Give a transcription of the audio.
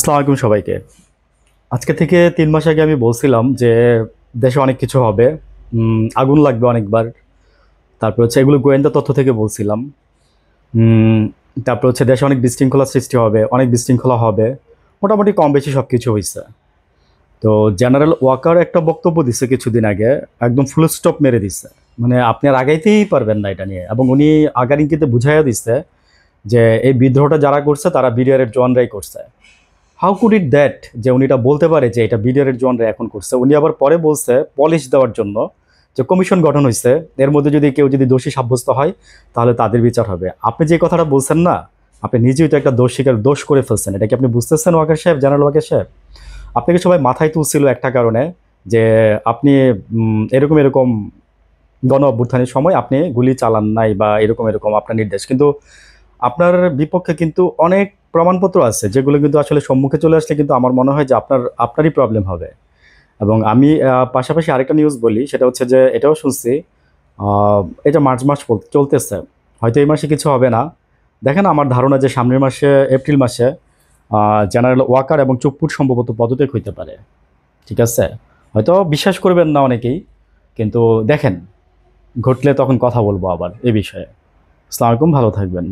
আসসালামু আলাইকুম সবাইকে। আজকে থেকে ৩ মাস আগে আমি বলছিলাম যে দেশে অনেক কিছু হবে। আগুন লাগবে অনেকবার। তারপর হচ্ছে এগুলো গোয়েন্দা তথ্য থেকে বলছিলাম। উম তারপর হচ্ছে দেশে অনেক বিশৃঙ্খলা সৃষ্টি হবে, অনেক বিশৃঙ্খলা হবে। মোটামুটি কম বেশি সবকিছু হইছে। তো জেনারেল ওয়াকার একটা বক্তব্য দিছে কিছুদিন আগে, একদম ফুল স্টপ মেরে দিছে। মানে আপনি আর আগাইতেই পারবেন না এটা নিয়ে। এবং উনি আগার ইঙ্গিতে বুঝাইয়া দিচ্ছে যে এই বিদ্রোহটা যারা করছে তারা বিডিআর এর জওয়ানরাই করছে। হাউ কুড ইট দ্যাট যে উনি এটা বলতে পারে যে এটা বিডিআরের জওয়ানরা এখন করছে। উনি আবার পরে বলছে পলিশ দেওয়ার জন্য যে কমিশন গঠন হয়েছে, এর মধ্যে যদি কেউ যদি দোষী সাব্যস্ত হয় তাহলে তাদের বিচার হবে। আপনি যে কথাটা বলছেন না, আপনি নিজেই তো একটা দোষ করে ফেলছেন। এটা কি আপনি বুঝতেছেন ওয়াকার সাহেব, জেনারেল ওয়াকার সাহেব? আপনাকে সবাই মাথায় তুলছিল একটা কারণে, যে আপনি এরকম এরকম গণ অভ্যুত্থানের সময় আপনি গুলি চালান নাই বা এরকম এরকম আপনার নির্দেশ, কিন্তু আপনার বিপক্ষে কিন্তু অনেক প্রমাণপত্র আছে যেগুলো কিন্তু আসলে সম্মুখে চলে আসলে কিন্তু আমার মনে হয় যে আপনারই প্রবলেম হবে। এবং আমি পাশাপাশি আরেকটা নিউজ বলি, সেটা হচ্ছে যে এটাও শুনছি এটা মার্চ মাস চলতেছে, হয়তো এই মাসে কিছু হবে না। দেখেন, আমার ধারণা যে সামনের মাসে এপ্রিল মাসে জেনারেল ওয়াকার এবং চুপ্পুর সম্ভবত পদত্যাগ হইতে পারে। ঠিক আছে, হয়তো বিশ্বাস করবেন না অনেকেই, কিন্তু দেখেন ঘটলে তখন কথা বলবো আবার এ বিষয়ে। আসসালামু আলাইকুম, ভালো থাকবেন।